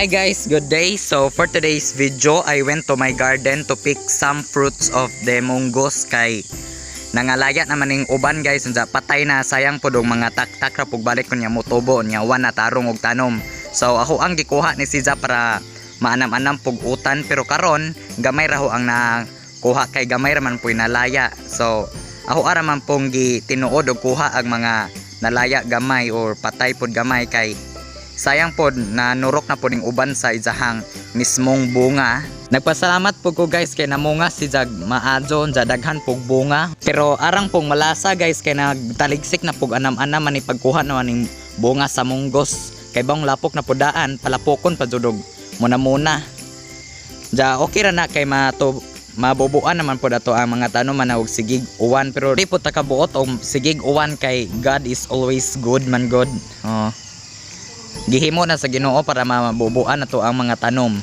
Hi guys, good day. So for today's video, I went to my garden to pick some fruits of the munggos kay nangalaya naman ning uban guys, unsa patay na sayang pud og mga taktak ra pug balik kunya motubo nya wan na tarong og tanom. So ako ang gikuha ni Siza para maanam-anam pug utan, pero karon gamay ra ho ang nakuha kay gamay ra man puy nalaya. So ako ara man pong tinuod og kuha ang mga nalaya gamay or patay pud gamay kay sayang pod na nurok na po ning uban sa izahang mismong bunga. Nagpasalamat po ko guys kay namunga si Jag maadyon sa daghan pog bunga. Pero arang pong malasa guys kay nagtaligsik na pog anam-anam man pagkuha naman ning bunga sa munggos. Kay bang lapok na podaan palapokon pa judog muna. Ja okay ra na kay mabubuan naman po dato ang mga tanom man og sigig uwan, pero di po ta kabuot og sigig uwan kay God is always good man God. Gihimo na sa Ginoo para mabubuan nato ang mga tanom.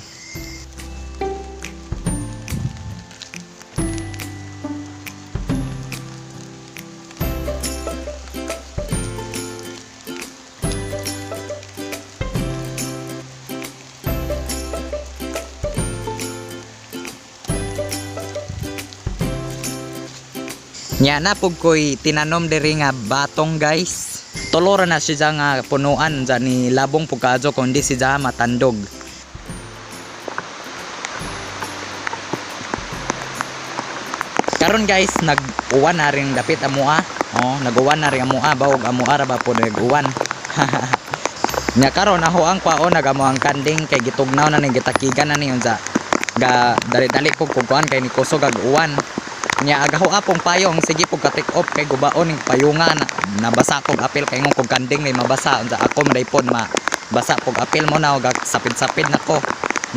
Nya na pug koy tinanom diri nga batong guys. Tolora na siya nga punuan dyan ni labong pugkadzo kundi siya matandog. Karon guys nag-uwan na rin dapit amua. Nag-uwan na rin amua bawog amua ra ba po nag-uwan. Nya karon ako ang kwao nagamo ang kanding kay gitugnaw na ni gitakigan na ni unsa ga dali-dali pug kuan kay ni kusog ag uwan. Nya agaho apong payong sige pug ka-take off kay gubaon ning payungan nabasa pug apil kay ngong kog kanding ni mabasa unsa ako madaypon mabasa pug apil mo na og sapid-sapid nako.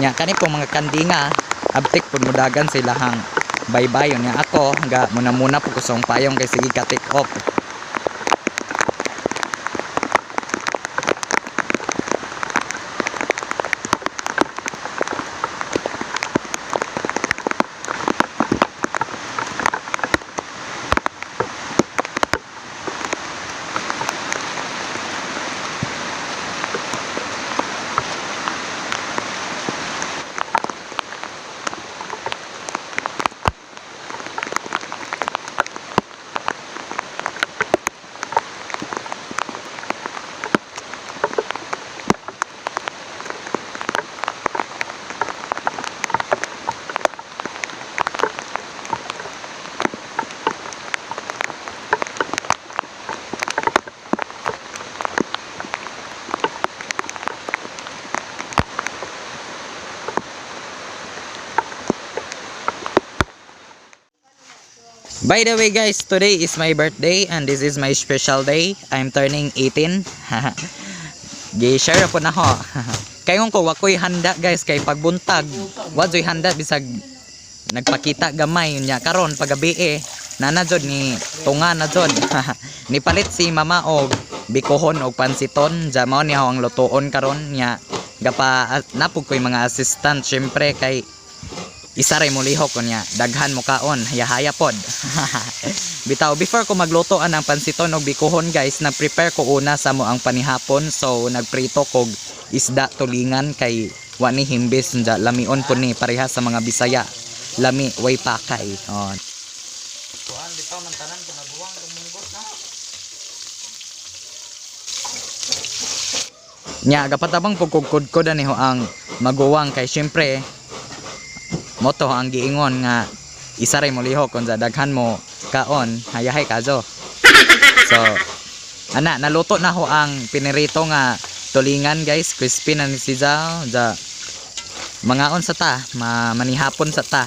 Nya kani pong mga kandinga abtik pud mudagan silahang baybayon. Nya ako ga muna pug kusong payong kay sige ka-take off. By the way guys, today is my birthday and this is my special day. I'm turning 18. Gi-share po na ho. Kayon ko wakoy handa guys kay pagbuntag. Wadyoy handa bisag nagpakita gamay nya karon pagabi nana jud ni tunga na jud. Ni palit si mama og bikohon og pansiton. Ja mao ni ang lutuon karon nya gapa napug koy mga assistant syempre kay isa ray mo lihok kunya daghan mo kaon haya-haya pod. Bitaw before ko maglutoan ang pansiton og bikohon guys, nag-prepare ko una sa mo ang panihapon. So nagprito kog isda tulingan kay wani himbis nja lamion po ni parehas sa mga Bisaya. Lami way pakay. Kuan bitaw man tanan ko nabuwang munggos na. Nya gapatabang pugkudkod ani ho ang maguwang kay syempre moto ang giingon nga isa ray mo lihok kun sa daghan mo kaon hayahay kazo. So ana naluto na ho ang pinirito nga tulingan guys, crispy na ni siya ja mangaon sa ta manihapon sa ta.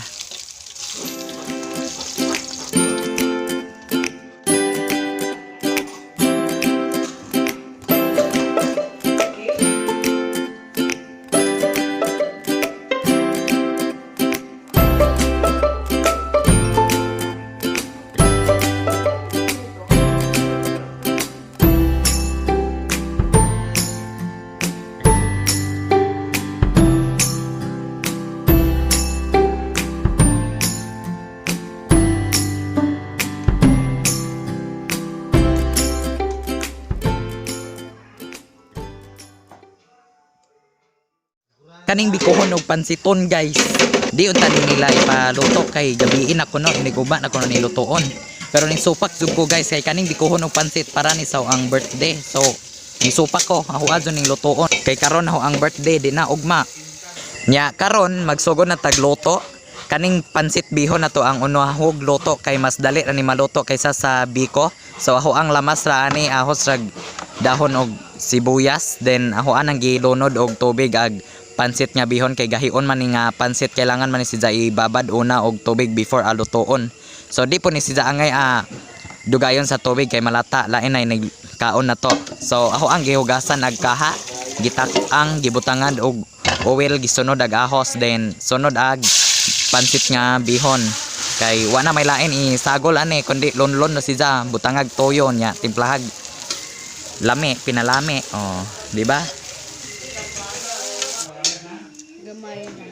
kaning bikohon og pansiton guys. Di unta nila ipaluto kay gabiin ako no, iniguba na ko no nilutoon. Pero ning supak jud ko guys kay kaning bikohon og pansit para ni saw ang birthday. So nisupak ko ako adto ning lutoon. Kay karon ako ang birthday di na ugma. Nya karon magsugod na tagluto. Kaning pansit bihon na to ang unahog luto kay mas dali ra ni maluto kaysa sa biko. So ako ang lamas ra ani ahos rag dahon og sibuyas, then ako anang gilunod og tubig ag pansit nga bihon kay gahion man ni nga pansit kailangan man ni siya ibabad una og tubig before alutoon. So di po ni siya angay dugayon sa tubig kay malata lain ay nagkaon na to. So ako ang gihugasan ag kaha, gitak-ang gibutangan og oil, gisunod ag ahos, then sunod ag pansit nga bihon. Kay wala may lain isagol ani kundi lonlon na siya, butangag toyo nya timplahag lami, pinalami. Oh, di ba? Gamay na.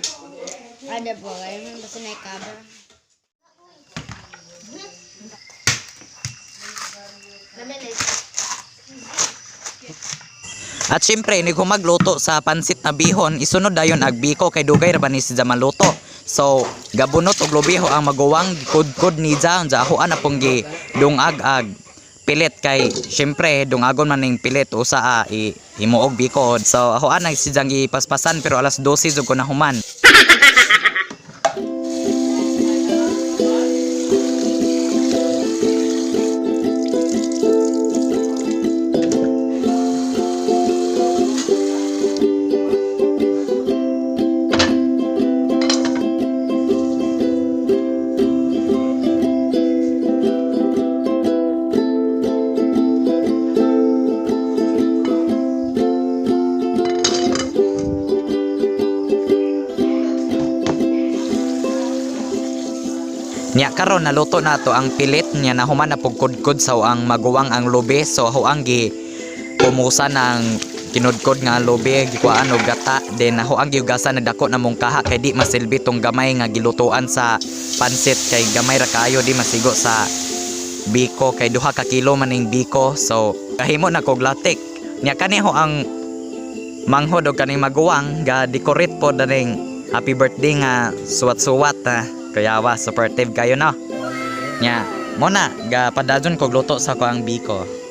Ada po, ayun basta na cover. At syempre, ni kung magluto sa pansit na bihon, isunod dayon ag biko kay dugay ra ba ni siya maluto. So, gabunot og lubiho ang maguwang kudkod ni Jan, ako ana pong gi dungag ag pilit kay syempre dungagon man ning pilit usa himuog biko. So, ako ana si Jan gi paspasan pero alas 12 jud ko na human. Nya karon naluto na to ang pilit nya nahuman na pugkudkod sa ang maguwang ang lubi. So ako ang gi pumusa ng kinudkod nga lubi gikuan og gata, then ako ang giugasan na dako na mong kaha kay di masilbi tong gamay nga gilutuan sa pansit kay gamay ra kayo di masigo sa biko kay duha ka kilo man ning biko. So kahimo na kog latik nya kaniho ang manghod og kaning maguwang ga decorate po daning happy birthday nga suwat-suwat kaya wa supportive kayo no. Nya mo na ga padadyon kog luto sa ko ang biko.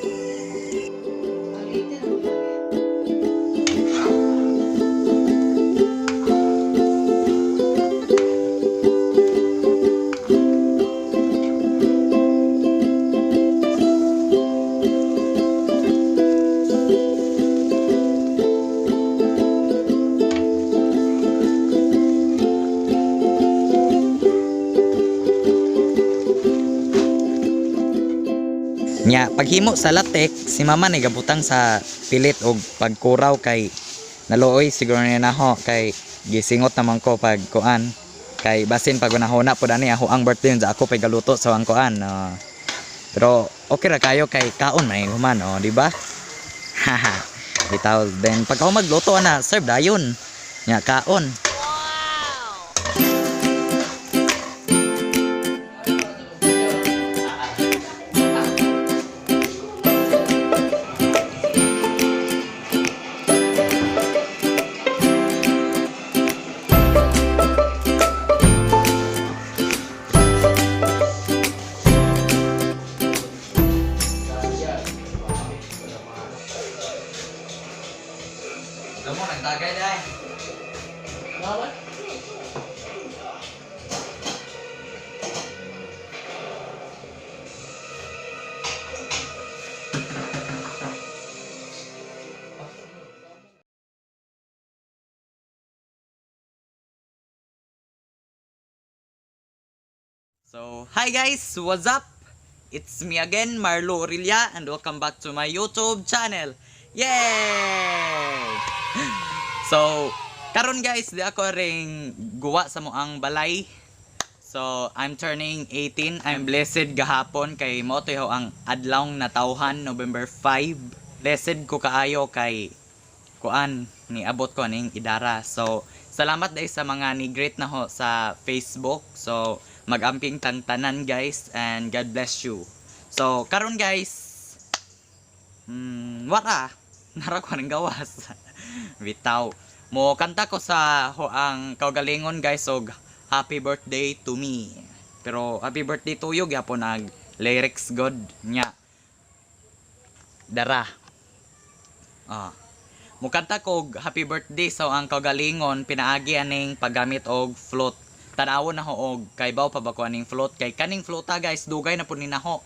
Nya paghimo sa latek si mama ni gabutang sa pilit og pagkuraw kay naluoy siguro ni naho kay gisingot naman ko pag kuan kay basin pag nahuna po dani ako ang birthday sa ako pay galuto sa ang kuan. Pero okay ra kayo kay kaon man human di ba? Haha. Bitaw then pag ako magluto na serve dayon nya kaon. Kamu nagtagay day. What? So, hi guys, what's up? It's me again, Marlo Aurelia, and welcome back to my YouTube channel. Yay! So, karon guys, di ako ring guwa sa moang balay. So, I'm turning 18. I'm blessed gahapon kay mo to ang adlaw na tawhan November 5. Blessed ko kaayo kay kuan ni abot ko ning idara. So, salamat dai sa mga ni greet na ho sa Facebook. So, magamping tanan guys and God bless you. So, karon guys, wala nara ko nang gawas. Bitaw. Mo kanta ko sa ang kaugalingon guys og happy birthday to me. Pero happy birthday to you gyapon nag lyrics god nya. Dara. Ah. Mukanta ko og happy birthday so ang kaugalingon pinaagi aning paggamit og float. Tanawon na ho og kay baw pa ba ko aning float kay kaning floata guys dugay na po ni naho.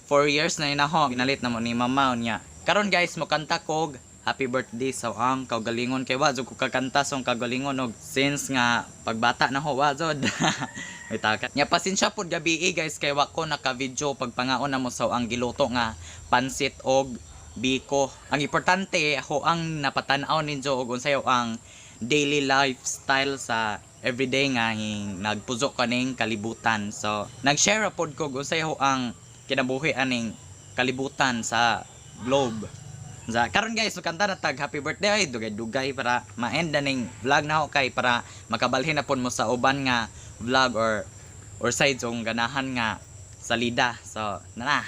4 years na inaho ginalit na mo ni mama niya. Karon guys mukanta ko og happy birthday sa ang kaugalingon kay wa jud ko kakanta sa kaugalingon og since nga pagbata na ho wa jud. May takat. Nya pasensya pod gabi guys kay wa ko naka-video pagpangaon na mo sa ang giluto nga pansit og biko. Ang importante ho ang napatan-aw ninyo og unsayo ang daily lifestyle sa everyday nga nagpuzo kaning kalibutan. So nag-share pod ko og unsayo ang kinabuhi aning kalibutan sa globe. Karon guys, kanta na tag happy birthday ay dugay-dugay para ma-end na ning vlog na ako kay para makabalhin na pon mo sa uban nga vlog or sides yung ganahan nga salida. So, na.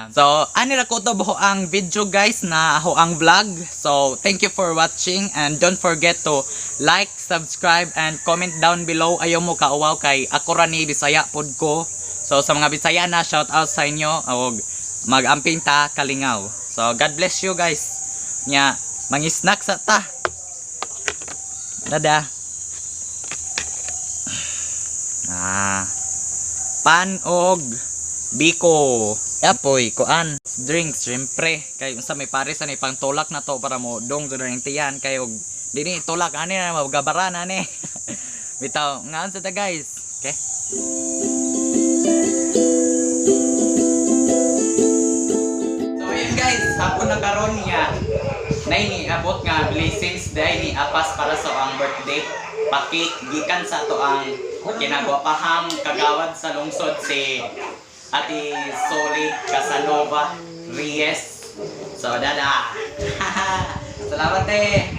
So, anira ko to buho ang video guys na ho ang vlog. So, thank you for watching and don't forget to like, subscribe and comment down below. Ayaw mo kauwaw kay ako ra ni Bisaya pod ko. So, sa mga Bisaya na shout out sa inyo og mag-amping ta kalingaw. So, God bless you guys. Nya, mangi-snack sa ta. Dada. Pan og biko. Apoy, kuan, drinks, syempre. Kay unsa may pares ani pang tulak na to para mo dong do ning tiyan kay og dini tulak ani na magabaran ani. Bitaw, ngaan sa ta guys. Okay? So yun guys, hapon na karon niya. Nay ni abot nga blessings dai ni apas para sa ang birthday. Pakik gikan sa to ang kinagwapahang kagawad sa lungsod si Ate Soli Casanova Reyes. So, dada. Salamat eh.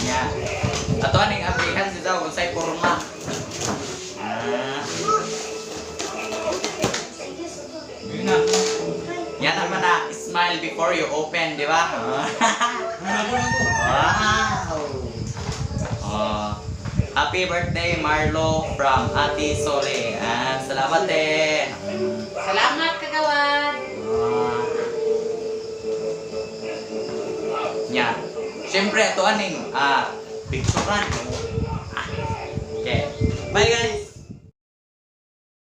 Yeah. Ato aning aplihan si Zao kung sa'y porma. Yun na. Yan naman na. Smile before you open, di ba? Wow. Happy birthday Marlo from Ate Soli. Salamat eh. Salamat kagawad. Nya. Siyempre ito aning picturean. Okay. Bye guys.